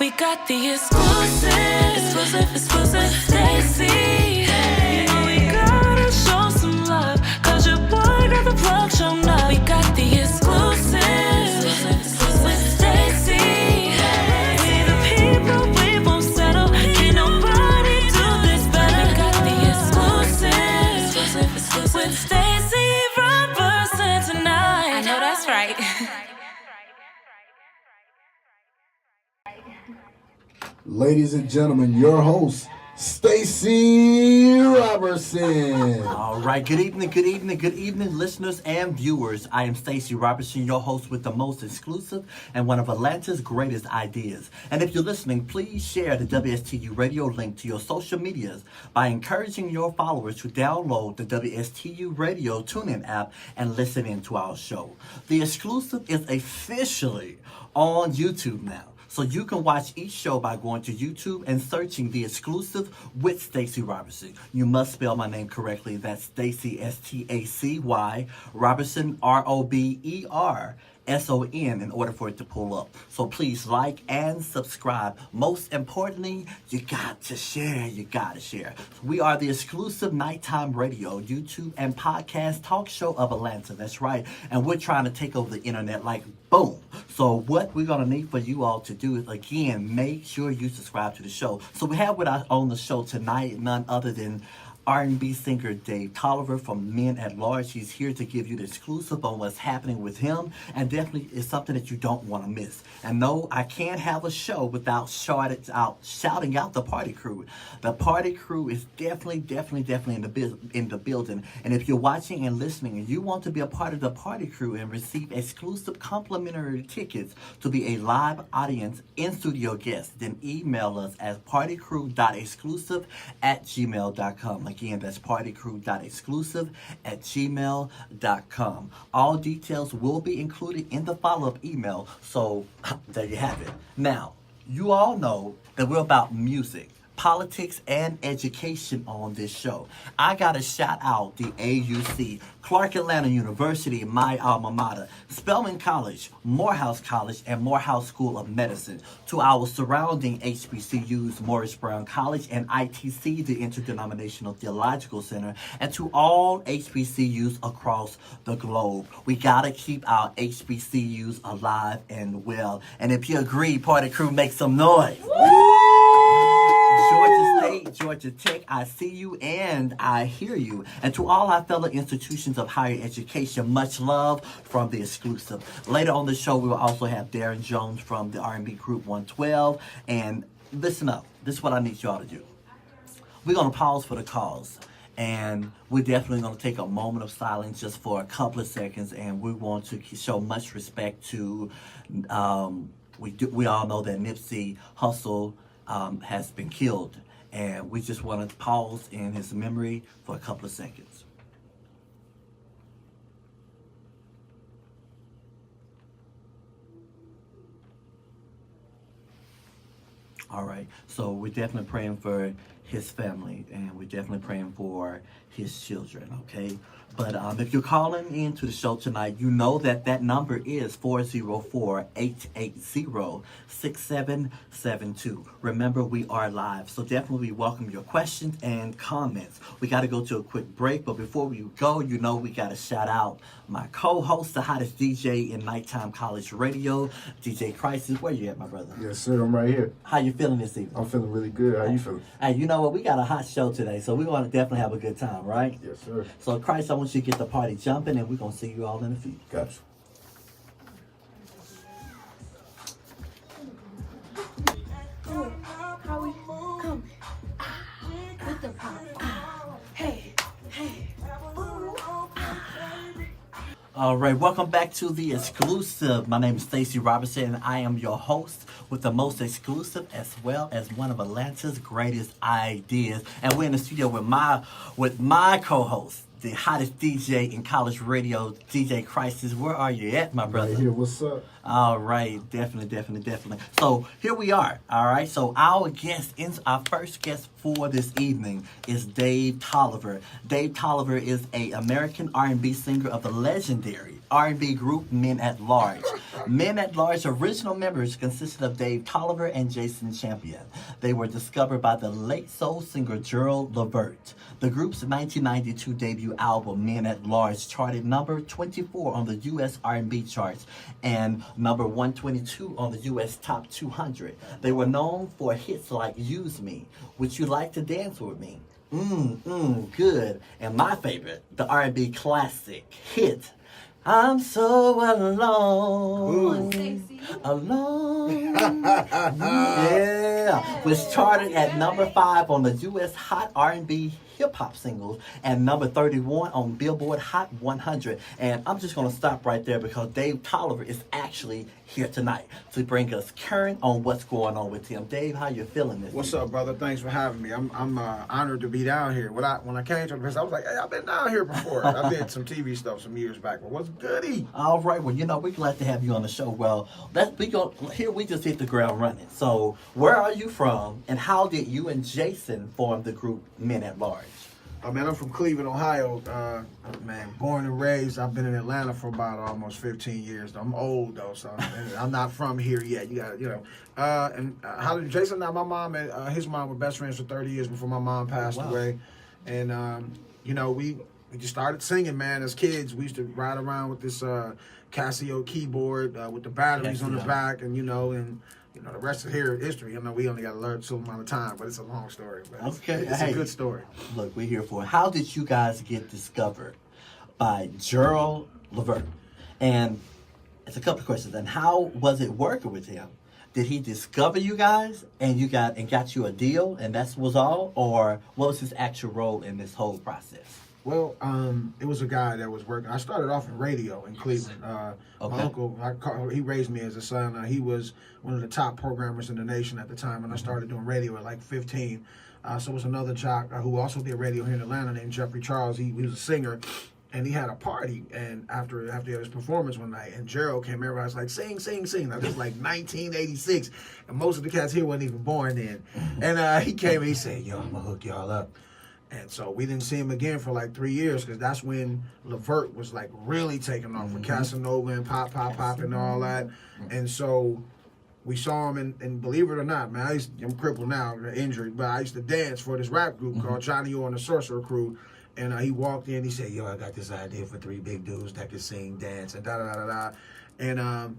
We got the exclusive Stacy. We gotta show some love, cause your boy got the plug shown up. We got the exclusive Stacy. We the people, we won't settle. Ain't nobody do this better. We got the exclusive with Stacy, Roberson tonight. I know that's right. Ladies and gentlemen, your host, Stacy Roberson. All right, good evening, listeners and viewers. I am Stacy Roberson, your host with the most exclusive and one of Atlanta's greatest ideas. And if you're listening, please share the WSTU radio link to your social medias by encouraging your followers to download the WSTU radio TuneIn app and listen in to our show. The exclusive is officially on YouTube now. So you can watch each show by going to YouTube and searching The Exclusive with Stacy Roberson. You must spell my name correctly. That's Stacy, S-T-A-C-Y, Roberson, R-O-B-E-R. S-O-N in order for it to pull up. So please like and subscribe. Most importantly, you got to share. We are the exclusive nighttime radio, YouTube, and podcast talk show of Atlanta. That's right. And we're trying to take over the internet like boom. So what we're going to need for you all to do is, again, make sure you subscribe to the show. So we have with us on the show tonight none other than R&B singer Dave Tolliver from Men at Large. He's here to give you the exclusive on what's happening with him, and definitely it's something that you don't want to miss. And no, I can't have a show without shouting out the party crew. The party crew is definitely in the building. And if you're watching and listening and you want to be a part of the party crew and receive exclusive complimentary tickets to be a live audience in-studio guest, then email us at partycrew.exclusive@gmail.com. Again, that's partycrew.exclusive@gmail.com. All details will be included in the follow-up email, so there you have it. Now, you all know that we're about music, politics, and education on this show. I gotta shout out the AUC, Clark Atlanta University, my alma mater, Spelman College, Morehouse College, and Morehouse School of Medicine, to our surrounding HBCUs, Morris Brown College, and ITC, the Interdenominational Theological Center, and to all HBCUs across the globe. We gotta keep our HBCUs alive and well. And if you agree, party crew, make some noise. Georgia State, Georgia Tech, I see you and I hear you. And to all our fellow institutions of higher education, much love from the exclusive. Later on the show, we will also have Darrin Jones from the R&B group 112. And listen up, this is what I need y'all to do. We're going to pause for the cause. And we're definitely going to take a moment of silence just for a couple of seconds. And we want to show much respect to, we all know that Nipsey Hussle has been killed, and we just want to pause in his memory for a couple of seconds. All right, so we're definitely praying for his family, and we're definitely praying for his children, okay? But if you're calling into the show tonight, you know that that number is 404-880-6772. Remember, we are live, so definitely welcome your questions and comments. We got to go to a quick break, but before we go, you know we got to shout out my co-host, the hottest DJ in nighttime college radio, DJ Crizis. Where you at, my brother? Yes, sir. I'm right here. How you feeling this evening? I'm feeling really good. How you feeling? Hey, you know what? We got a hot show today, so we're going to definitely have a good time, right? Yes, sir. So, Christ, I want you to get the party jumping, and we're going to see you all in a few. Gotcha. How we come? With the hey. All right, welcome back to The Exclusive. My name is Stacy Roberson, and I am your host with the most exclusive as well as one of Atlanta's greatest ideas. And we're in the studio with my co-host, the hottest DJ in college radio, DJ Crizis. Where are you at, my brother? Right here. What's up? All right, definitely. So here we are. All right, so our first guest for this evening is Dave Tolliver. Dave Tolliver is a American R&B singer of the legendary R&B group Men at Large. Men at Large original members consisted of Dave Tolliver and Jason Champion. They were discovered by the late soul singer Gerald Levert. The group's 1992 debut album Men at Large charted number 24 on the U.S. R&B charts and number 122 on the U.S. Top 200. They were known for hits like Use Me, Would You Like to Dance With Me, Good, and my favorite, the R&B classic hit, I'm So Alone. Stacy. Alone. Yeah. Which charted at number 5 on the U.S. Hot R&B Hip Hop Singles and number 31 on Billboard Hot 100. And I'm just going to stop right there because Dave Tolliver is actually here tonight to bring us current on what's going on with him. Dave, how you feeling this What's evening? up, brother? Thanks for having me. I'm honored to be down here. When I came to the place, I was like, hey, I've been down here before. I did some TV stuff some years back, but what's goody? All right, well, we're glad to have you on the show. Well, we just hit the ground running. So, where are you from, and how did you and Jason form the group Men at Large? Man, I'm from Cleveland, Ohio. Man, born and raised. I've been in Atlanta for about almost 15 years. I'm old though, so I'm not from here yet. You got, and how did Jason? Now, my mom and his mom were best friends for 30 years before my mom passed away, and we just started singing. Man, as kids, we used to ride around with this Casio keyboard with the batteries on the back, and the rest of here is history. We only got to learn some amount of time, but it's a long story. But it's a good story. Look, we're here for it. How did you guys get discovered by Gerald Levert? And it's a couple of questions. And how was it working with him? Did he discover you guys and got you a deal, and that was all, or what was his actual role in this whole process? Well, it was a guy that was working. I started off in radio in Cleveland. My uncle, he raised me as a son. He was one of the top programmers in the nation at the time when I started doing radio at like 15. So it was another jock who also did radio here in Atlanta named Jeffrey Charles. He was a singer, and he had a party. And after he had his performance one night, and Gerald came, everybody was like, sing, sing, sing. Now, this was like 1986, and most of the cats here wasn't even born then. And he came and he said, yo, I'm going to hook y'all up. And so we didn't see him again for like 3 years because that's when Levert was like really taking off with Casanova and Pop and all that. And so we saw him, and believe it or not, man, I'm crippled now, injured, but I used to dance for this rap group called Johnny O and the Sorcerer Crew. And he walked in, he said, yo, I got this idea for 3 big dudes that could sing, dance, and da-da-da-da-da. And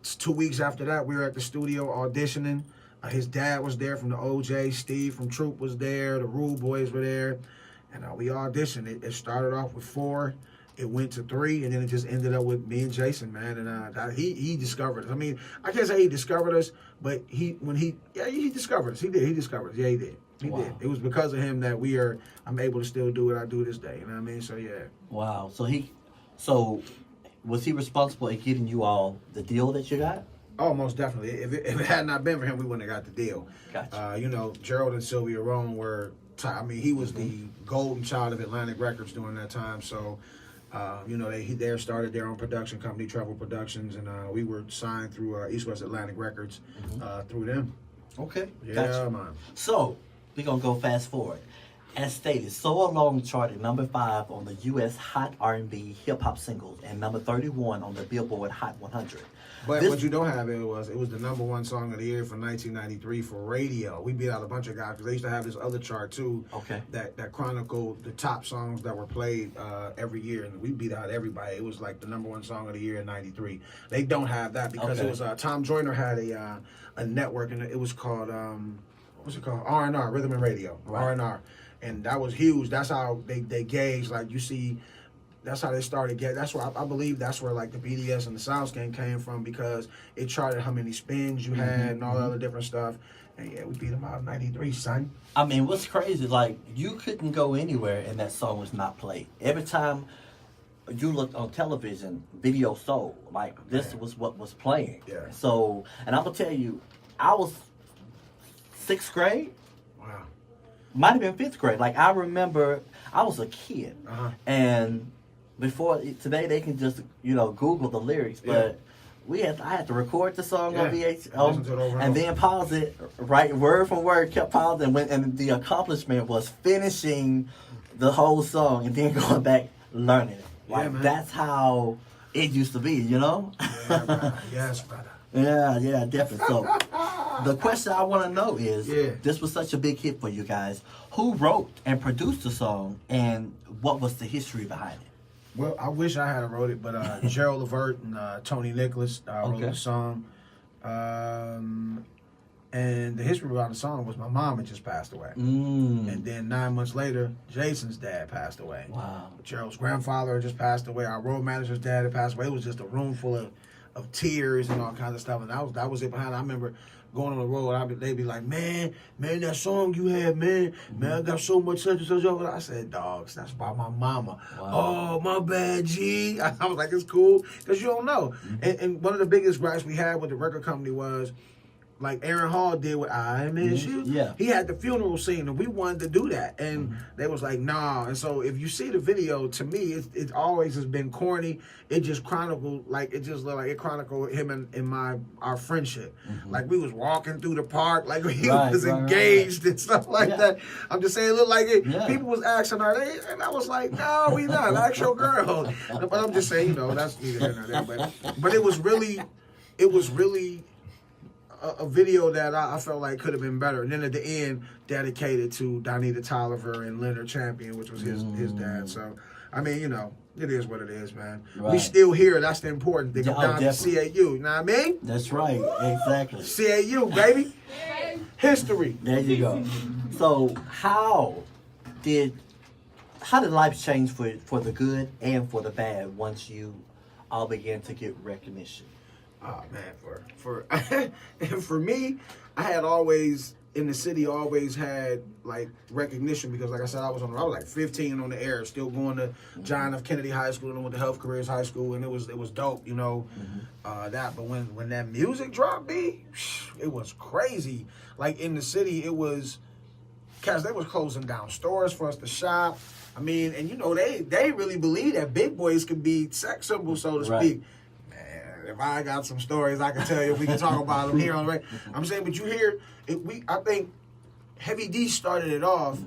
2 weeks after that, we were at the studio auditioning. His dad was there from the OJ, Steve from Troop was there, the Rule Boys were there, and we auditioned. It started off with 4, it went to 3, and then it just ended up with me and Jason, man. And he discovered us. I mean, I can't say he discovered us, but he discovered us. He discovered us. Yeah, he did. He did. It was because of him that I'm able to still do what I do this day. You know what I mean? So yeah. Wow. So was he responsible in getting you all the deal that you got? Oh, most definitely. If it had not been for him, we wouldn't have got the deal. Gotcha. Gerald and Sylvia Rome were, he was the golden child of Atlantic Records during that time. So, they started their own production company, Treble Productions, and we were signed through East West Atlantic Records through them. Okay. Yeah, gotcha. man. So, we're going to go fast forward. As stated, So Alone charted number 5 on the U.S. Hot R&B Hip Hop Singles and number 31 on the Billboard Hot 100. But what you don't have, it was the number 1 song of the year for 1993 for radio. We beat out a bunch of guys because they used to have this other chart too. Okay. That chronicled the top songs that were played every year, and we beat out everybody. It was like the number 1 song of the year in '93. They don't have that because it was Tom Joyner had a network, and it was called what was it called? R&R, Rhythm and Radio. Right. R&R, and that was huge. That's how they gauge, like you see. That's how they started getting. That's where I believe that's where like the BDS and the SoundScan came from because it charted how many spins you had and all the other different stuff. And yeah, we beat them out in '93, son. I mean, what's crazy, like, you couldn't go anywhere and that song was not played. Every time you looked on television, Video Soul, like, this was what was playing. Yeah. So, and I'm going to tell you, I was 6th grade. Wow. Might have been 5th grade. Like, I remember I was a kid. And before today, they can just, Google the lyrics. But I had to record the song on Yeah. VH, Listen to it over and and over. then pause it, right, word for word, kept pausing, and the accomplishment was finishing the whole song and then going back learning it. Like man. that's how it used to be, you know? Yeah, brother. Yes, brother. Yeah, definitely. So the question I want to know is, Yeah. this was such a big hit for you guys. Who wrote and produced the song, and what was the history behind it? Well, I wish I had wrote it, but Gerald Levert and Tony Nicholas wrote Okay. the song. And the history behind the song was my mom had just passed away. And then 9 months later, Jason's dad passed away. Wow. Gerald's grandfather had just passed away. Our road manager's dad had passed away. It was just a room full of tears and all kinds of stuff. And that was it behind it. I remember going on the road, they'd be like, man, that song you had, man, I got so much such and such over there. I said, dogs, that's by my mama. Wow. Oh, my bad, G. I was like, it's cool, because you don't know. And one of the biggest gripes we had with the record company was, like Aaron Hall did with I Miss You. Yeah. He had the funeral scene, and we wanted to do that. And they was like, nah. And so if you see the video, to me, it always has been corny. It just chronicled, it chronicled him and our friendship. Like we was walking through the park, like he was engaged and stuff like that. I'm just saying, it looked like it. Yeah. People was asking her, and I was like, no, we not. Ask your girl. But I'm just saying, that's neither here nor there. But it was really a video that I felt like could have been better. And then at the end, dedicated to Donita Tolliver and Leonard Champion, which was his dad. So, I mean, it is what it is, man. Right. We still here. That's the important thing. Yeah, I'm down to definitely. CAU. You know what I mean? That's right. Exactly. CAU, baby. History. There you go. So how did life change for the good and for the bad once you all began to get recognition? Oh man, for me, I had always in the city had like recognition because, like I said, I was like 15 on the air, still going to John F. Kennedy High School and went to Health Careers High School, and it was dope, that. But when that music dropped, it was crazy. Like in the city, it was, cause they was closing down stores for us to shop. I mean, and they really believe that big boys could be sex symbols, so to speak. If I got some stories I can tell you, we can talk about them here on the radio. I'm saying, but you hear, I think Heavy D started it off,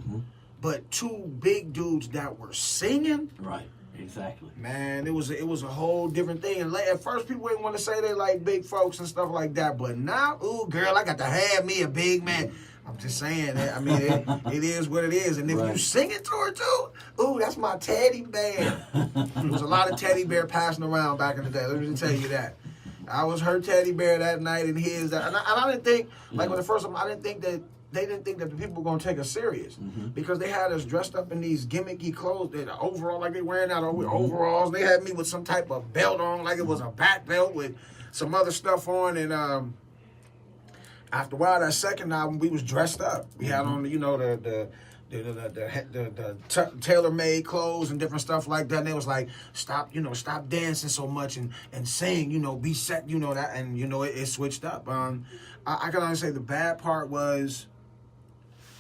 but two big dudes that were singing. Right, exactly. Man, it was a whole different thing. And at first, people didn't want to say they like big folks and stuff like that, but now, ooh, girl, I got to have me a big man. I'm just saying that. I mean, it is what it is. And if you sing it to her too, ooh, that's my teddy bear. There was a lot of teddy bear passing around back in the day. Let me just tell you that. I was her teddy bear that night and his. And I didn't think, like when the first time, I didn't think that they didn't think that the people were going to take us serious because they had us dressed up in these gimmicky clothes, overall, like they wearing out overalls. They had me with some type of belt on, like it was a back belt with some other stuff on. And after a while, that second album, we was dressed up. We had on, the tailor-made clothes and different stuff like that. And they was like, stop dancing so much and sing, be set, that. And, it switched up. I can only say the bad part was,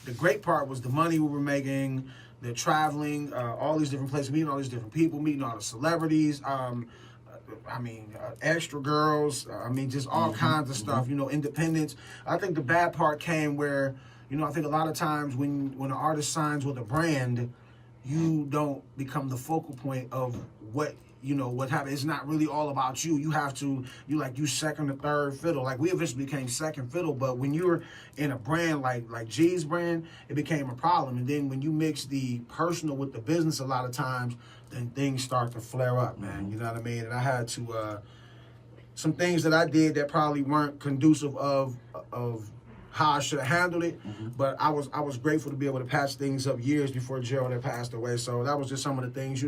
the great part was the money we were making, the traveling, all these different places, meeting all these different people, meeting all the celebrities, extra girls, just all kinds of stuff, independence. I think the bad part came where, I think a lot of times when an artist signs with a brand, you don't become the focal point of what happened. It's not really all about you. You have to, you second or third fiddle. Like we eventually became second fiddle, but when you're in a brand like G's brand, it became a problem. And then when you mix the personal with the business a lot of times, then things start to flare up, man. You know what I mean? And I had to, some things that I did that probably weren't conducive of how I should have handled it, but I was grateful to be able to patch things up years before Gerald had passed away. So that was just some of the things,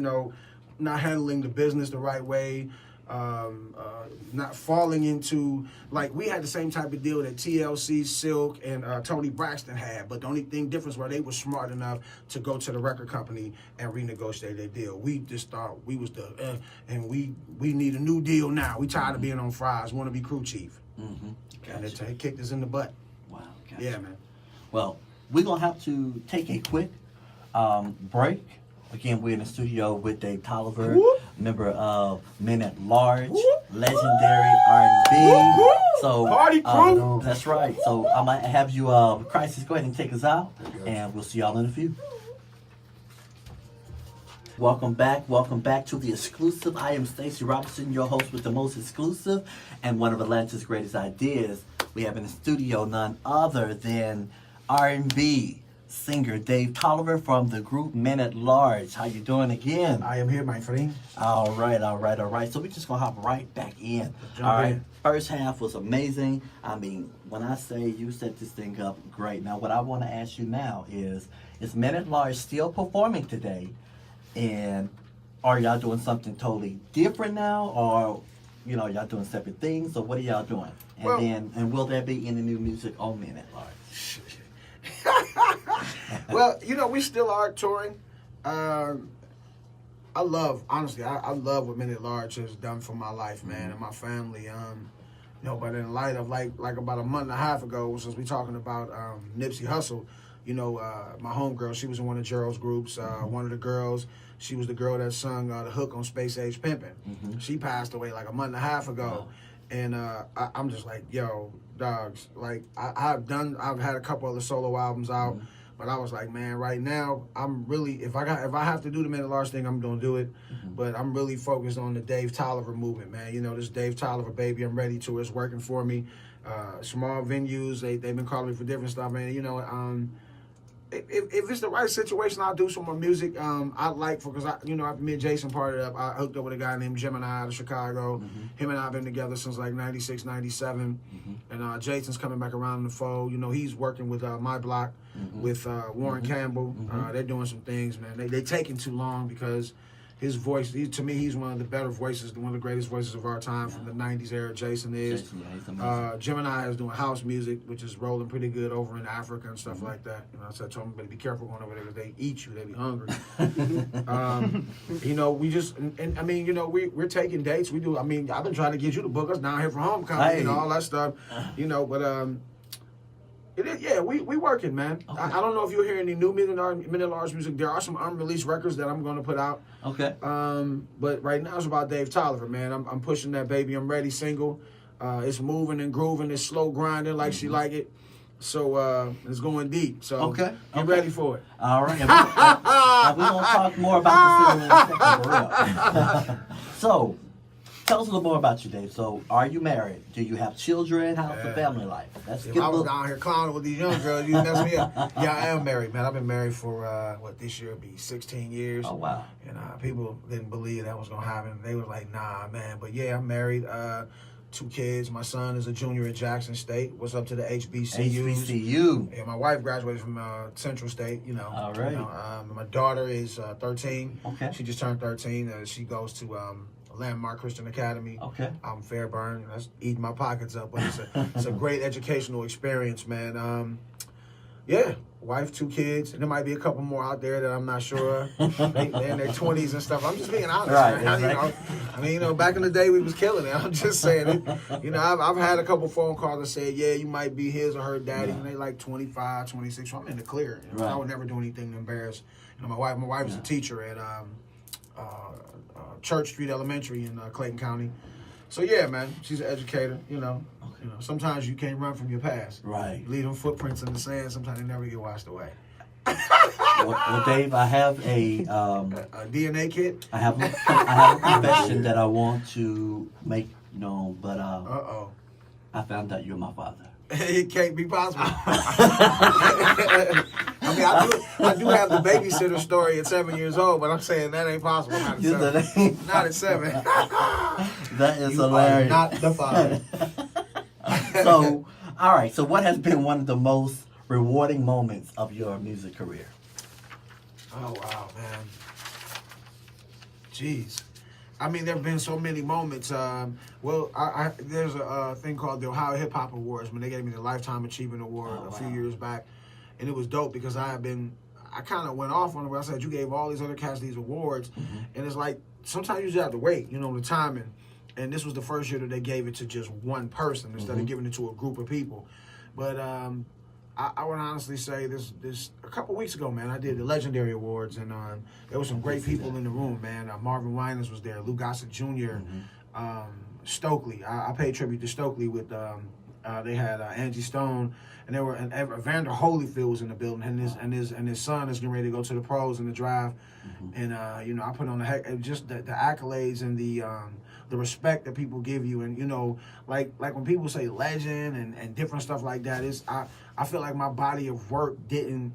not handling the business the right way, not falling into, like we had the same type of deal that TLC, Silk, and Tony Braxton had, but the only thing difference was they were smart enough to go to the record company and renegotiate their deal. We just thought we was and we need a new deal now. We tired of being on fries, want to be crew chief. And it kicked us in the butt. Wow. Gotcha. Yeah, man. Well, we're going to have to take a quick break. Again, we're in the studio with Dave Tolliver, member of Men at Large. legendary R&B. So Party crew. that's right. So I'm gonna have you, Crizis, go ahead and take us out, and we'll see y'all in a few. Welcome back to the exclusive. I am Stacy Roberson, your host with the most exclusive and one of Atlanta's greatest ideas. We have in the studio none other than R&B singer Dave Tolliver from the group Men at Large. How you doing again? I am here, my friend. All right. So we're just gonna hop right back in. All right. First half was amazing. I mean, when I say you set this thing up great. Now, what I want to ask you now is Men at Large still performing today? And are y'all doing something totally different now, or y'all doing separate things, or what are y'all doing? And will there be any new music on Men at Large? Well, we still are touring. I love what Men at Large has done for my life, man, and my family. But in light of like about a month and a half ago, since we talking about Nipsey Hussle, my homegirl, she was in one of Gerald's groups. One of the girls, she was the girl that sung the hook on Space Age Pimpin'. Mm-hmm. She passed away like a month and a half ago. And I'm just like, yo, dogs, like I've had a couple other solo albums out, but I was like, man, right now I'm really, if I have to do the Men at Large thing, I'm gonna do it. But I'm really focused on the Dave Tolliver movement, man. This Dave Tolliver Baby I'm Ready tour is working for me. Small venues, they've been calling me for different stuff, man. If it's the right situation, I'll do some more music. I'd like because me and Jason parted up. I hooked up with a guy named Gemini out of Chicago. Him and I have been together since like 96, 97. And Jason's coming back around in the fold. He's working with My Block with Warren Campbell. They're doing some things, man. They taking too long because his voice, to me, he's one of the better voices, one of the greatest voices of our time from the 90s era. Jason is. Gemini is doing house music, which is rolling pretty good over in Africa and stuff like that. I told him, but be careful going over there because they eat you, they be hungry. We just, we're taking dates. We do, I've been trying to get you to book us down here for homecoming, all that stuff, but, we working, man. Okay. I don't know if you'll hear any new Men at Large music. There are some unreleased records that I'm going to put out. Okay. But right now it's about Dave Tolliver, man. I'm pushing that Baby I'm Ready single. It's moving and grooving. It's slow grinding like she like it. So it's going deep. So get ready for it. All right. We're going to talk more about the single in a second, for real. So, tell us a little more about you, Dave. So, are you married? Do you have children? How's the family life? If I was down here clowning with these young girls, you mess me up. Yeah, I am married, man. I've been married for, this year will be 16 years. Oh, wow. And people didn't believe that was going to happen. They were like, nah, man. But yeah, I'm married. 2 kids. My son is a junior at Jackson State. What's up to the HBCU? Yeah, my wife graduated from Central State, All right. My daughter is 13. Okay. She just turned 13. She goes to Landmark Christian Academy. Okay. I'm Fairburn. That's eating my pockets up, but it's a great educational experience, man. Wife, 2 kids, and there might be a couple more out there that I'm not sure. They're in their 20s and stuff. I'm just being honest, man. Back in the day we was killing it. I'm just saying it. I've had a couple phone calls that said, yeah, you might be his or her daddy, and they like 25, 26. So I'm in the clear. I would never do anything to embarrass. My wife is a teacher at Church Street Elementary in Clayton County. So yeah, man, she's an educator. Sometimes you can't run from your past. Right. You leave them footprints in the sand. Sometimes they never get washed away. Well, Dave, I have a DNA kit. I have a confession that I want to make known, but I found out you're my father. It can't be possible. I do have the babysitter story at 7 years old, but I'm saying that ain't possible. Not at 7. Not at 7. That is hilarious. Not the father. So, all right. So, what has been one of the most rewarding moments of your music career? Oh wow, man. Jeez. There have been so many moments. There's a thing called the Ohio Hip Hop Awards. When they gave me the Lifetime Achievement Award a few years back, and it was dope because I kind of went off on it. I said, you gave all these other cats these awards, and it's like sometimes you just have to wait, the timing. And this was the first year that they gave it to just one person instead of giving it to a group of people. But I would honestly say this a couple weeks ago, man, I did the Legendary Awards, and there were some great people in the room, man. Marvin Winans was there, Lou Gossett Jr., Stokely. I paid tribute to Stokely with they had Angie Stone, and Evander Holyfield was in the building, and his son is getting ready to go to the pros in the draft, and I put on just the accolades and the respect that people give you, and like when people say legend and different stuff like that, I feel like my body of work didn't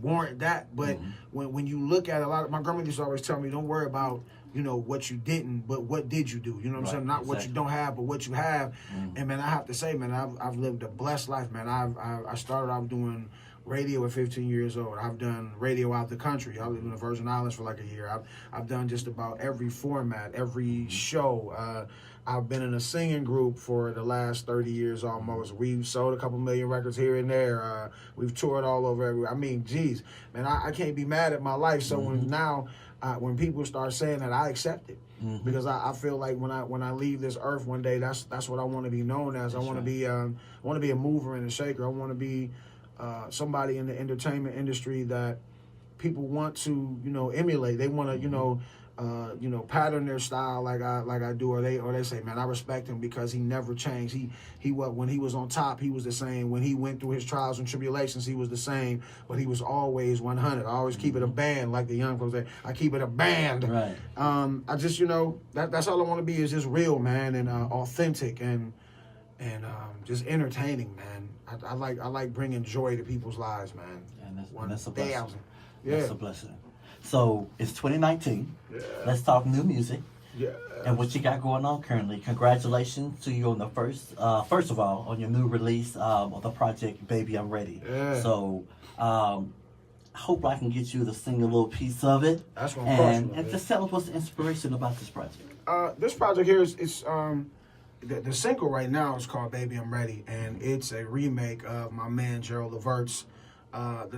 warrant that, but when you look at a lot of, my grandma used to always tell me, don't worry about what you didn't, but what did you do? You know what I'm saying? Not what you don't have, but what you have. And man, I have to say, man, I've lived a blessed life, man. I started off doing radio at 15 years old. I've done radio out the country. I lived in the Virgin Islands for like a year. I've done just about every format, every show. I've been in a singing group for the last 30 years almost. We've sold a couple million records here and there. We've toured all over everywhere. I mean, geez, man, I can't be mad at my life. So when people start saying that, I accept it, because I feel like when I leave this earth one day, that's what I want to be known as. I want to be a mover and a shaker. I want to be somebody in the entertainment industry that people want to emulate. They want to pattern their style like I do, or they say, man, I respect him because he never changed. When he was on top, he was the same. When he went through his trials and tribulations, he was the same. But he was always 100. I always keep it a band, like the young folks say. I keep it a band. Right. I just that's all I want to be, is just real, man, and authentic and just entertaining, man. I like bringing joy to people's lives, man. And that's a blessing. Yeah. That's a blessing. So it's 2019. Yeah. Let's talk new music. Yeah. And what you got going on currently. Congratulations to you on the first of all, on your new release of the project, Baby I'm Ready. Yeah. So I hope I can get you to sing a little piece of it. That's what I'm crushing. And just tell us what's the inspiration about this project. This project here is the single right now is called Baby I'm Ready, and it's a remake of my man Gerald Levert's.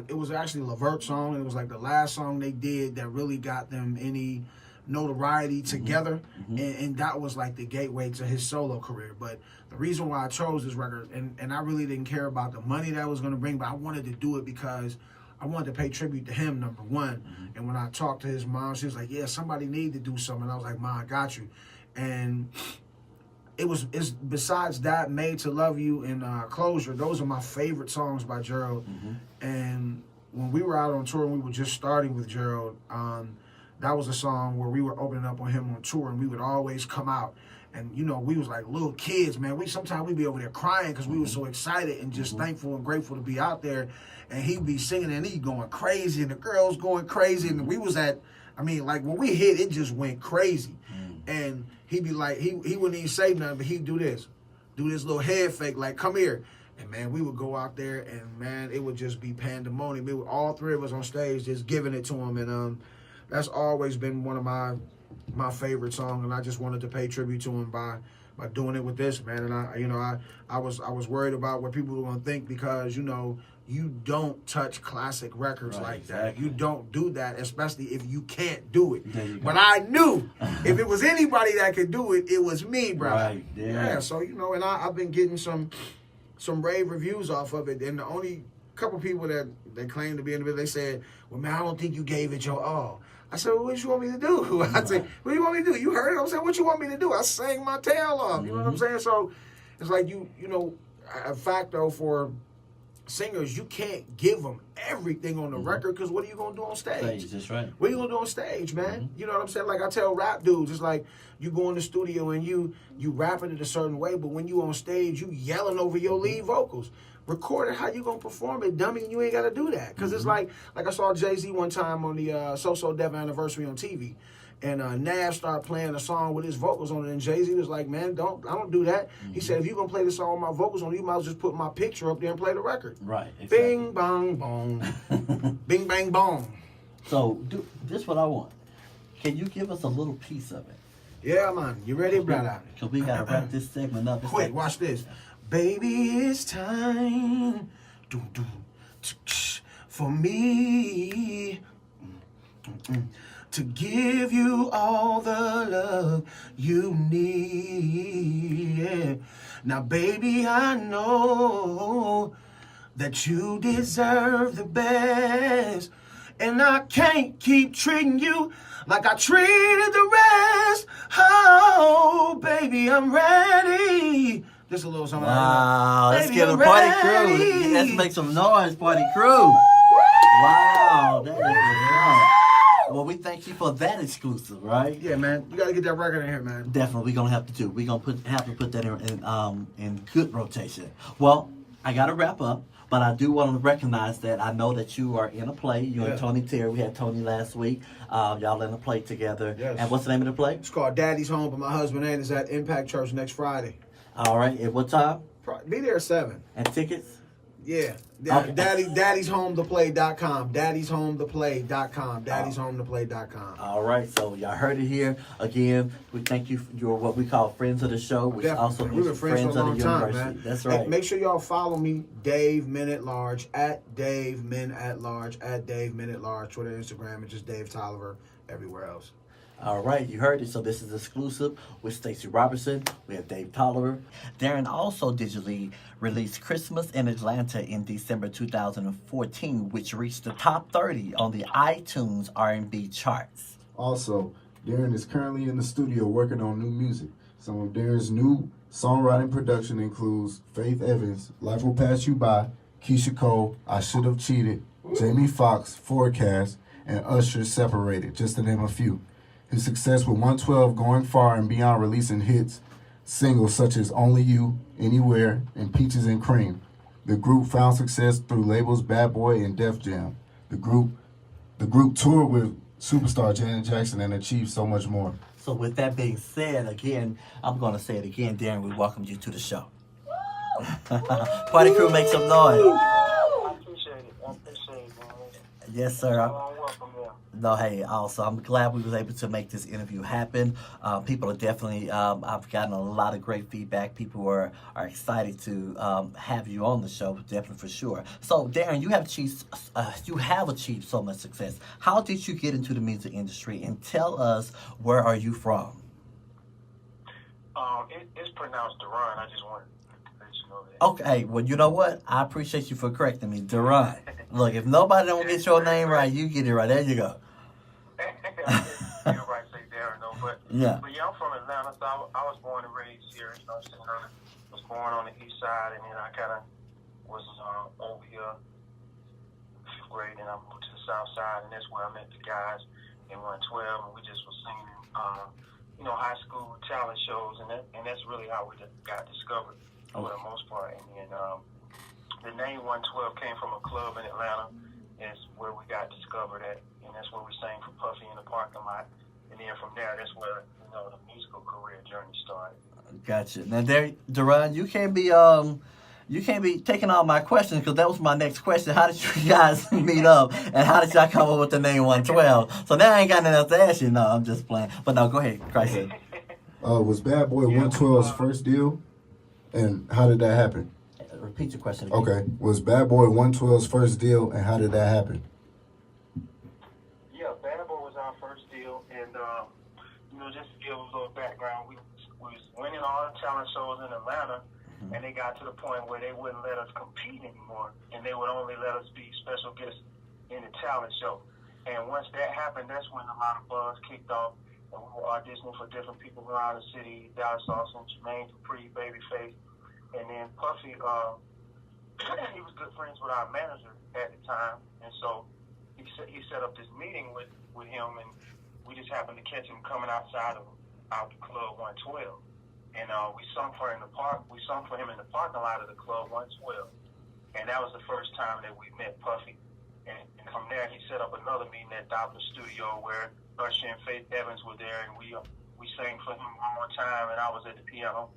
It was actually a Levert song, and it was like the last song they did that really got them any notoriety together, and that was like the gateway to his solo career. But the reason why I chose this record, and I really didn't care about the money that I was going to bring, but I wanted to do it because I wanted to pay tribute to him, number one. And when I talked to his mom, she was like, yeah, somebody need to do something. I was like, Ma, I got you. And it's besides that, Made to Love You and Closure, those are my favorite songs by Gerald. And when we were out on tour and we were just starting with Gerald, that was a song where we were opening up on him on tour, and we would always come out. And, we was like little kids, man. Sometimes we'd be over there crying because we were so excited and just thankful and grateful to be out there. And he'd be singing and he'd going crazy and the girls going crazy. And we was when we hit, it just went crazy. And he'd be like, he wouldn't even say nothing, but he'd do this little head fake, like, come here. And, man, we would go out there and, man, it would just be pandemonium. All three of us on stage just giving it to him. And that's always been one of my favorite songs, and I just wanted to pay tribute to him by doing it with this, man. And I was worried about what people were gonna think, because you don't touch classic records like that. You don't do that, especially if you can't do it. But I knew if it was anybody that could do it, it was me, bro. Right. Yeah. So and I've been getting some rave reviews off of it, and the only couple people that claim to be in the video, they said, well, man, I don't think you gave it your all. I said, well, what you want me to do? I said, what do you want me to do? You heard it? I'm saying, what you want me to do? I sang my tail off. You know what I'm saying? So it's like, a fact, though, for singers, you can't give them everything on the record, because what are you going to do on stage? That's right. What are you going to do on stage, man? You know what I'm saying? Like I tell rap dudes, it's like you go in the studio and you rapping it a certain way, but when you on stage, you yelling over your lead vocals. Record it, how you gonna perform it, dummy? You ain't gotta do that. Because it's like I saw Jay-Z one time on the So Def anniversary on TV, and Nav started playing a song with his vocals on it, and Jay-Z was like, man, I don't do that. He said, if you gonna play the song with my vocals on it, you might as well just put my picture up there and play the record. Right, exactly. Bing, bang, bong. Bing, bang, bong. So, this is what I want. Can you give us a little piece of it? Yeah, man. You ready, brother? Because we gotta wrap this segment up. Quick, watch this. Baby, it's time for me to give you all the love you need. Now, baby, I know that you deserve the best, And I can't keep treating you like I treated the rest. Oh, baby, I'm ready. Just a little something. Wow, let's Baby, get a I'm party ready. crew. Let's make some noise, party crew. Wow, that is nice. Well, we thank you for that exclusive, right? Yeah, man. You got to get that record in here, man. Definitely, we're gonna have to do. We're gonna have to put that in good rotation. Well, I gotta wrap up, but I do want to recognize that I know that you are in a play. You and Tony Terry. We had Tony last week. Y'all in a play together. Yes. And what's the name of the play? It's called Daddy's Home, but my husband ain't. Is at Impact Church next Friday. All right. At what time? Be there at 7. And tickets? Yeah. Okay. Daddy'sHomeToPlay.com. Daddy'sHomeToPlay.com. Daddy'sHomeToPlay.com. All right, so y'all heard it here. Again, we thank you. You're what we call friends of the show, which also We've been is friends for a long of the time, university. man. That's right. Hey, make sure y'all follow me, Dave Men at Large, at Dave Men at Large, at Dave Men at Large, Twitter, Instagram, and just Dave Tolliver everywhere else. All right, you heard it. So this is exclusive with Stacy Roberson. We have Dave Tolliver. Darrin also digitally released Christmas in Atlanta in December 2014, which reached the top 30 on the iTunes R&B charts. Also, Darrin is currently in the studio working on new music. Some of Darrin's new songwriting production includes Faith Evans, Life Will Pass You By, Keisha Cole, I Should Have Cheated, Jamie Foxx, Forecast, and Usher Separated, just to name a few. His success with 112 going far and beyond, releasing hits, singles such as Only You, Anywhere, and Peaches and Cream. The group found success through labels Bad Boy and Def Jam. The group toured with superstar Janet Jackson and achieved so much more. So with that being said, again, I'm going to say it again, Darrin, we welcome you to the show. Party crew, make some noise. I appreciate it. Man. Yes, sir. Welcome here. No, hey, also, I'm glad we was able to make this interview happen. People are definitely, I've gotten a lot of great feedback. People are excited to have you on the show, definitely for sure. So, Darrin, you have achieved so much success. How did you get into the music industry? And tell us, where are you from? It's pronounced Daron. I just wanted to let you know that. Okay, well, you know what? I appreciate you for correcting me. Daron. Look, if nobody don't get your name right, you get it right. There you go. Everybody say Darrin, though, but Yeah. I'm from Atlanta, so I was born and raised here. You know, I was born on the east side, and then I kind of was over here 5th grade, and I moved to the south side, and that's where I met the guys in 112, and we just was singing, high school talent shows, and that's really how we got discovered for the most part. And then the name 112 came from a club in Atlanta. It's where we got discovered at, and that's where we sang for Puffy in the parking lot. And then from there, that's where the musical career journey started. Gotcha. Now, Daron, you can't be taking all my questions, because that was my next question. How did you guys meet up, and how did y'all come up with the name 112? So now I ain't got nothing else to ask you. No, I'm just playing. But no, go ahead, Crizis. Was Bad Boy 112's first deal, and how did that happen? Repeat your question again. Okay, was Bad Boy 112's first deal, and how did that happen? Yeah, Bad Boy was our first deal, and just to give a little background, we was winning all the talent shows in Atlanta. And they got to the point where they wouldn't let us compete anymore, and they would only let us be special guests in the talent show. And once that happened, that's when a lot of buzz kicked off, and we were auditioning for different people around the city, Dallas Austin, Jermaine Dupri, Babyface, and then Puffy, he was good friends with our manager at the time, and so he set up this meeting with him, and we just happened to catch him coming out the club 112. And we sung for him in the parking lot of the club 112, and that was the first time that we met Puffy. And from there, he set up another meeting at Doppler Studio where Usher and Faith Evans were there, and we sang for him one more time, and I was at the piano,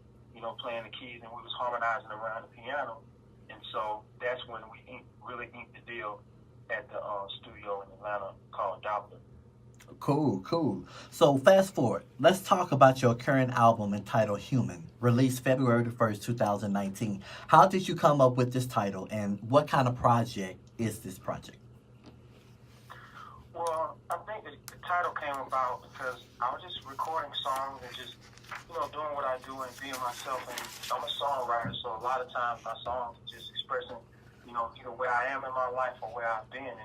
playing the keys, and we was harmonizing around the piano. And so that's when we really inked the deal at the studio in Atlanta called Doppler. Cool. So fast forward. Let's talk about your current album entitled Human, released February the 1st, 2019. How did you come up with this title, and what kind of project is this project? Well, I think the title came about because I was just recording songs and just, doing what I do and being myself. And I'm a songwriter, so a lot of times my songs are just expressing, either where I am in my life or where I've been.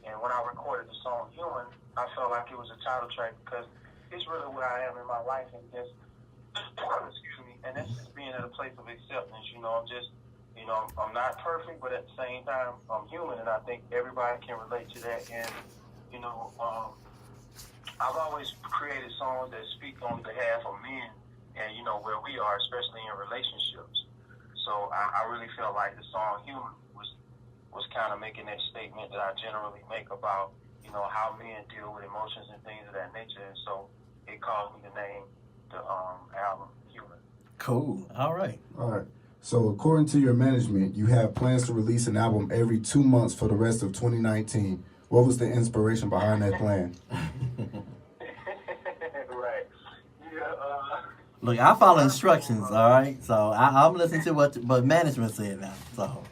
And when I recorded the song Human, I felt like it was a title track because it's really where I am in my life, and just excuse me, and that's just being at a place of acceptance. I'm just, I'm not perfect, but at the same time, I'm human, and I think everybody can relate to that. And I've always created songs that speak on behalf of men, and where we are, especially in relationships. So I really felt like the song Human was kind of making that statement that I generally make about how men deal with emotions and things of that nature. And so it caused me to name the album Human. Cool. All right. So according to your management, you have plans to release an album every 2 months for the rest of 2019. What was the inspiration behind that plan? Right. Yeah. Look, I follow instructions, all right? So I'm listening to what management said now. So.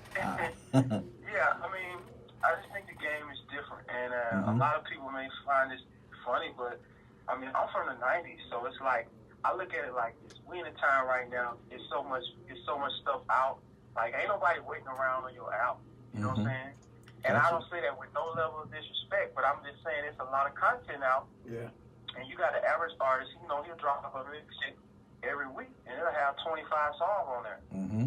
Yeah, I mean, I just think the game is different, and a lot of people may find this funny, but I mean, I'm from the '90s, so it's like I look at it like this: we in a time right now. It's so much stuff out. Like, ain't nobody waiting around on your album. You know what I'm saying? And I don't say that with no level of disrespect, but I'm just saying it's a lot of content out. Yeah. And you got an average artist, he'll drop a mixtape every week, and it'll have 25 songs on there.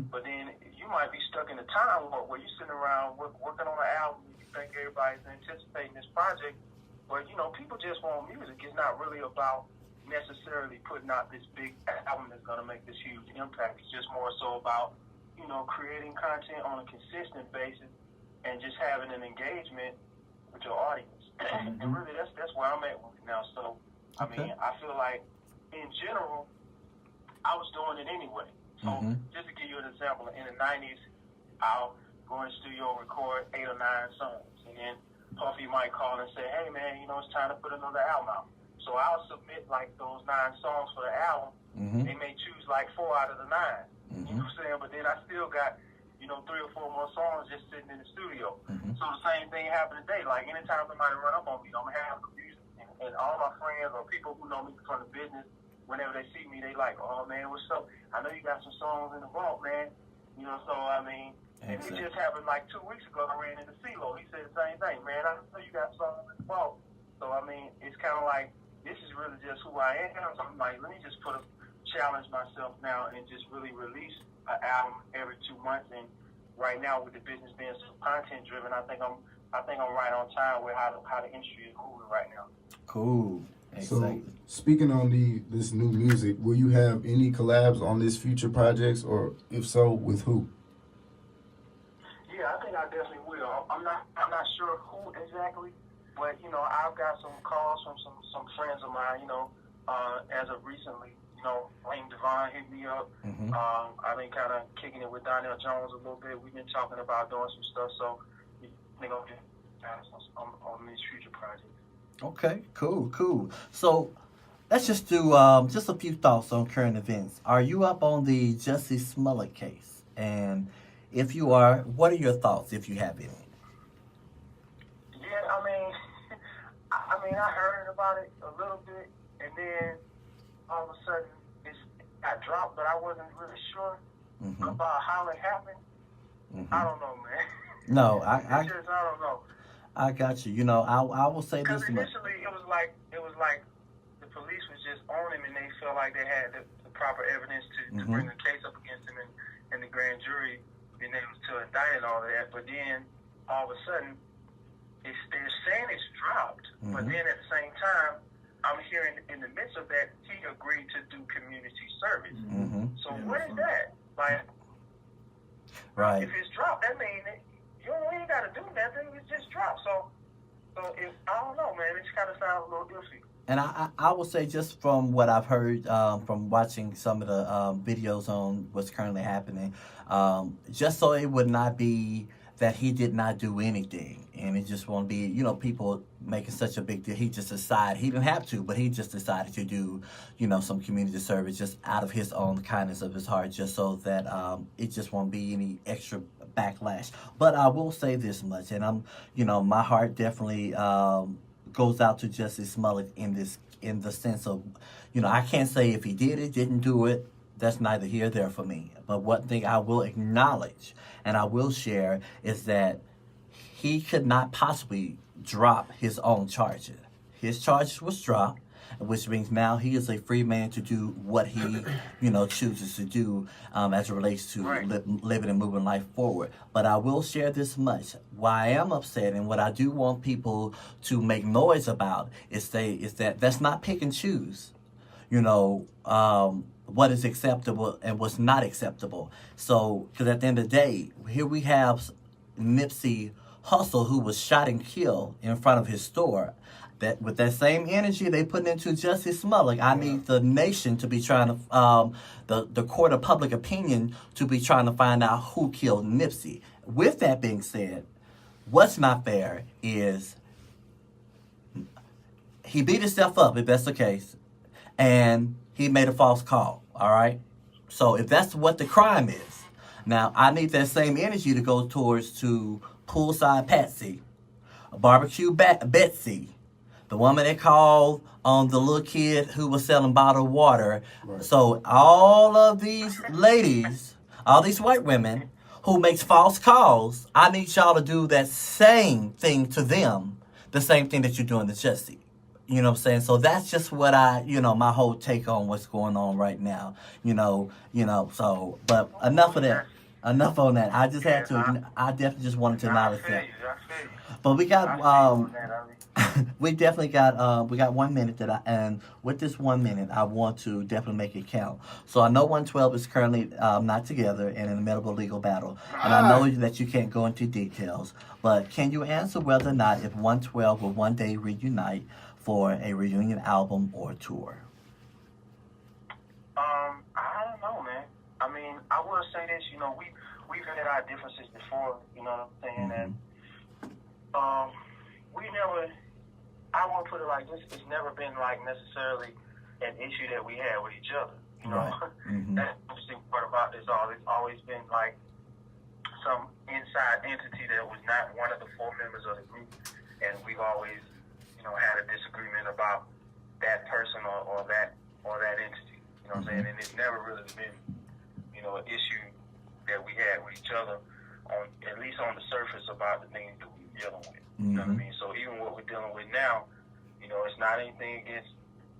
But then you might be stuck in a time warp where you're sitting around working on an album, you think everybody's anticipating this project, but people just want music. It's not really about necessarily putting out this big album that's going to make this huge impact. It's just more so about creating content on a consistent basis and just having an engagement with your audience. And really, that's where I'm at with it now. So I mean, I feel like in general, I was doing it anyway. So just to give you an example, in the '90s, I'll go in the studio and record 8 or 9 songs, and then Puffy might call and say, "Hey man, it's time to put another album out." So I'll submit like those 9 songs for the album. They may choose like 4 out of the 9. You know what I'm saying? But then I still got 3 or 4 more songs just sitting in the studio. So the same thing happened today. Like anytime somebody run up on me, I'm gonna have the music, and all my friends or people who know me from the business, whenever they see me, they like, "Oh man, what's up? I know you got some songs in the vault, man." So I mean, and it just happened like 2 weeks ago. I ran into CeeLo. He said the same thing, "Man, I know you got songs in the vault." So I mean, it's kind of like this is really just who I am. So I'm like, let me just challenge myself now and just really release an album every 2 months. And right now, with the business being so content driven, I think I'm right on time with how the industry is moving right now. Cool. So, speaking on this new music, will you have any collabs on this future projects, or if so, with who? Yeah, I think I definitely will. I'm not sure who exactly, but I've got some calls from some friends of mine. As of recently, Lane Devon hit me up. I've been kind of kicking it with Darrin Jones a little bit. We've been talking about doing some stuff, so we're gonna get on these future projects. Okay, cool. So let's just do just a few thoughts on current events. Are you up on the Jussie Smollett case? And if you are, what are your thoughts, if you have any? Yeah, I mean, I heard about it a little bit, and then all of a sudden it got dropped, but I wasn't really sure about how it happened. I don't know, man. No, I don't know. I got you. I will say this. Because initially it was like the police was just on him, and they felt like they had the proper evidence to bring a case up against him, and the grand jury being able to indict and all of that. But then all of a sudden, they're saying it's dropped, but then at the same time, I'm hearing in the midst of that he agreed to do community service. So what is that? Like, right? If it's dropped, that means you ain't got to do nothing. It's just dropped. So if I don't know, man. It just kind of sounds a little iffy. And I will say, just from what I've heard from watching some of the videos on what's currently happening, just so it would not be that he did not do anything, and it just won't be, people making such a big deal. He just decided, he didn't have to, but he just decided to do, some community service just out of his own kindness of his heart, just so that it just won't be any extra backlash. But I will say this much, and my heart definitely goes out to Jussie Smollett in the sense of, I can't say if he did it, didn't do it. That's neither here nor there for me. But one thing I will acknowledge and I will share is that he could not possibly drop his own charges. His charges was dropped, which means now he is a free man to do what he, chooses to do as it relates to living and moving life forward. But I will share this much. Why I am upset and what I do want people to make noise about is that that's not pick and choose, what is acceptable and what's not acceptable. So, because at the end of the day, here we have Nipsey Hussle, who was shot and killed in front of his store. That with that same energy they put into Jussie Smollett, I need the nation to be trying to, the court of public opinion to be trying to find out who killed Nipsey. With that being said, what's not fair is he beat himself up, if that's the case, and he made a false call, all right? So if that's what the crime is, now I need that same energy to go towards to Poolside Patsy, Barbecue Betsy, the woman that called on the little kid who was selling bottled water. Right. So all of these ladies, all these white women who makes false calls, I need y'all to do that same thing to them, the same thing that you're doing to Jussie. You know what I'm saying? So that's just what my whole take on what's going on right now. So, but enough of that. Enough on that. I just had to, I definitely just wanted to acknowledge that. But we got, we definitely got, we got 1 minute and with this 1 minute, I want to definitely make it count. So I know 112 is currently not together and in the medical legal battle. And I know that you can't go into details, but can you answer whether or not if 112 will one day reunite for a reunion album or tour? I don't know, man. I mean, I will say this, we've had our differences before, you know what I'm saying? And we never, I won't put it like this, it's never been like necessarily an issue that we had with each other, you know? Right. Mm-hmm. That's the interesting part about this all. It's always been like some inside entity that was not one of the four members of the group, and we've always, had a disagreement about that person or that entity, you know what I'm saying? And it's never really been, an issue that we had with each other, at least on the surface about the things that we're dealing with. You know what I mean? So even what we're dealing with now, it's not anything against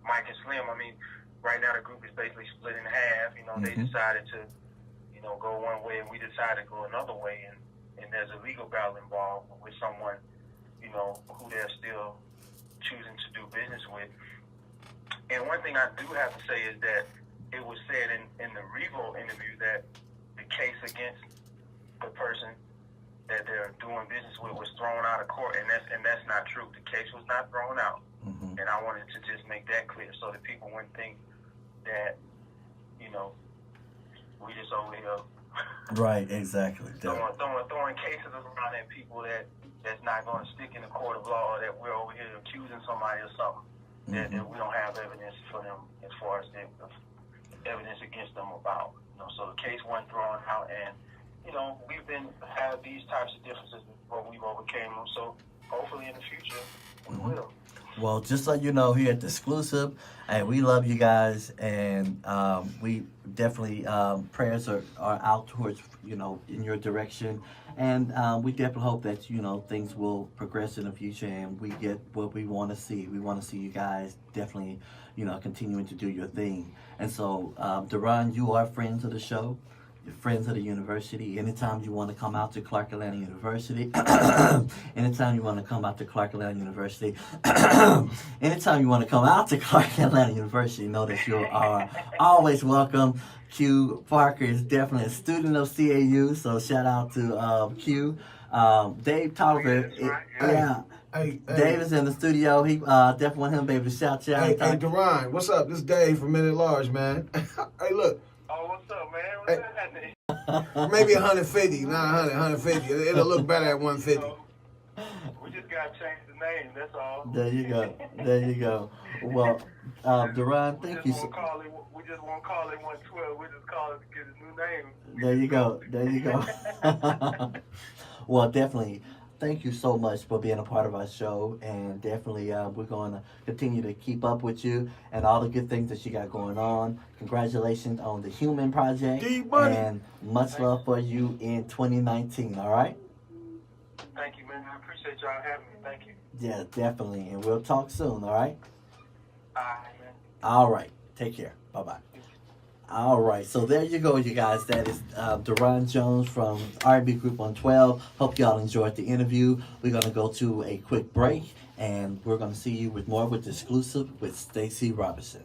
Mike and Slim. I mean, right now the group is basically split in half. They decided to, go one way and we decided to go another way, and there's a legal battle involved with someone, who they're still choosing to do business with. And one thing I do have to say is that it was said in the Revo interview that the case against the person that they're doing business with was thrown out of court, and that's not true. The case was not thrown out, and I wanted to just make that clear so that people wouldn't think that, we just over here. Right, exactly. Throwing cases around at people that's not going to stick in the court of law, or that we're over here accusing somebody of something that we don't have evidence for them as far as the evidence against them about. So the case wasn't thrown out, and we've had these types of differences before we've overcame them. So hopefully in the future we will. Well, just so you know, here at the Exclusive, hey, we love you guys, and we definitely prayers are out towards in your direction, and we definitely hope that things will progress in the future, and we get what we want to see. We want to see you guys definitely continuing to do your thing. And so, Daron, you are friends of the show. Friends of the university. Anytime you want to come out to Clark Atlanta University, anytime you want to come out to Clark Atlanta University, anytime you want to come out to Clark Atlanta University, know that you are always welcome. Q Parker is definitely a student of CAU, so shout out to Q. Dave Tolliver, Hey, Dave is in the studio. He definitely want him to be able to shout you out. Hey, Daron, what's up? This is Dave from Men at Large, man. Hey, look. Oh, what's up, man? What's happening? Maybe 150, not 150. It'll look better at 150. We just got to change the name, that's all. There you go. Well, Daron, thank you. We just won't call it 112. We just call it to get a new name. There you go. Well, definitely. Thank you so much for being a part of our show, and definitely we're going to continue to keep up with you and all the good things that you got going on. Congratulations on the Human Project, and much love for you in 2019, all right? Thank you, man. I appreciate y'all having me. Thank you. Yeah, definitely. And we'll talk soon, all right? All right, man. All right. Take care. Bye-bye. All right, so there you go, you guys. That is Darrin Jones from R&B Group 112. Hope y'all enjoyed the interview. We're going to go to a quick break, and we're going to see you with more with the exclusive with Stacy Roberson.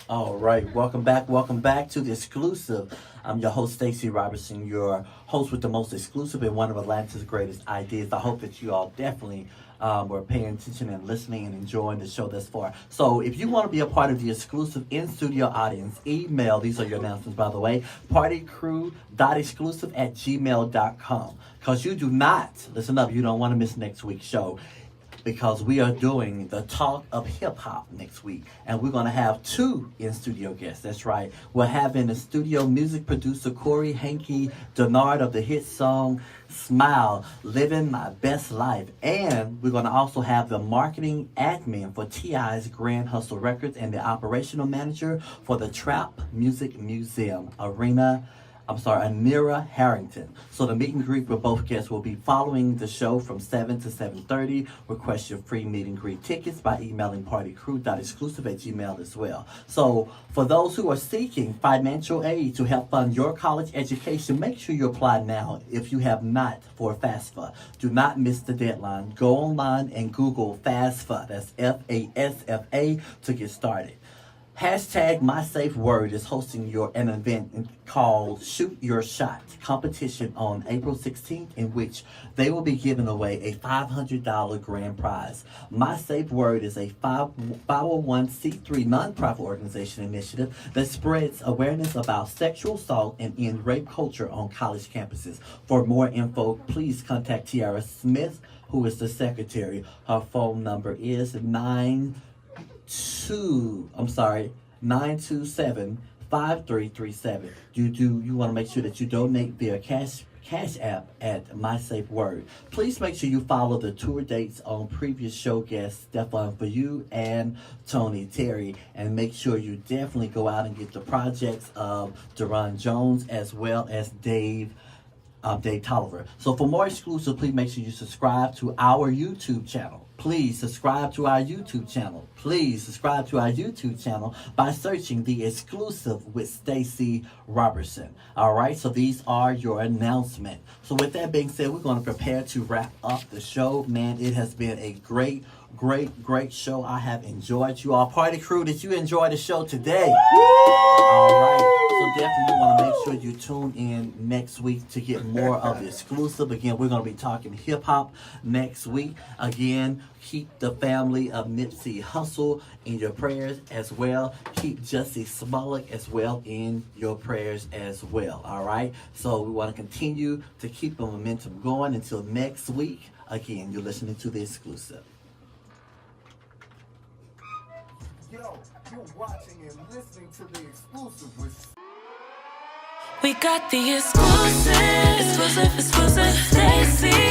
All right, welcome back to the exclusive. I'm your host, Stacy Roberson, your host with the most exclusive and one of Atlanta's greatest ideas. I hope that you all definitely were paying attention and listening and enjoying the show thus far. So if you want to be a part of the exclusive in-studio audience, email, these are your announcements, by the way, partycrew.exclusive@gmail.com. Because you do not, listen up, you don't want to miss next week's show, because we are doing the Talk of Hip Hop next week. And we're going to have 2 in-studio guests. That's right. We're having a studio music producer, Corey Hankey Denard of the hit song Smile, Living My Best Life. And we're going to also have the marketing admin for T.I.'s Grand Hustle Records and the operational manager for the Trap Music Museum, Amira Harrington. So the meet and greet with both guests will be following the show from 7 to 7:30. Request your free meet and greet tickets by emailing partycrew.exclusive@gmail as well. So for those who are seeking financial aid to help fund your college education, make sure you apply now if you have not for FAFSA. Do not miss the deadline. Go online and Google FAFSA. That's FASFA to get started. Hashtag MySafeWord is hosting an event called Shoot Your Shot competition on April 16th, in which they will be giving away a $500 grand prize. MySafeWord is a 501c3 nonprofit organization initiative that spreads awareness about sexual assault and end rape culture on college campuses. For more info, please contact Tiara Smith, who is the secretary. Her phone number is 927-5337. You want to make sure that you donate via cash app at MySafeWord. Please make sure you follow the tour dates on previous show guests, Stefan For You and Tony Terry, and make sure you definitely go out and get the projects of Darrin Jones as well as Dave Tolliver. So for more exclusive, please make sure you subscribe to our YouTube channel. Please subscribe to our YouTube channel. By searching The Exclusive with Stacy Roberson. All right, so these are your announcements. So with that being said, we're going to prepare to wrap up the show. Man, it has been a great show. I have enjoyed you all. Party crew, did you enjoy the show today? All right. So definitely want to make sure you tune in next week to get more of the exclusive. Again, we're going to be talking hip-hop next week. Again, keep the family of Nipsey Hussle in your prayers as well. Keep Jussie Smollett as well in your prayers as well. All right? So we want to continue to keep the momentum going until next week. Again, you're listening to the exclusive. Yo, you're watching and listening to the exclusive with We got the exclusive, Stacy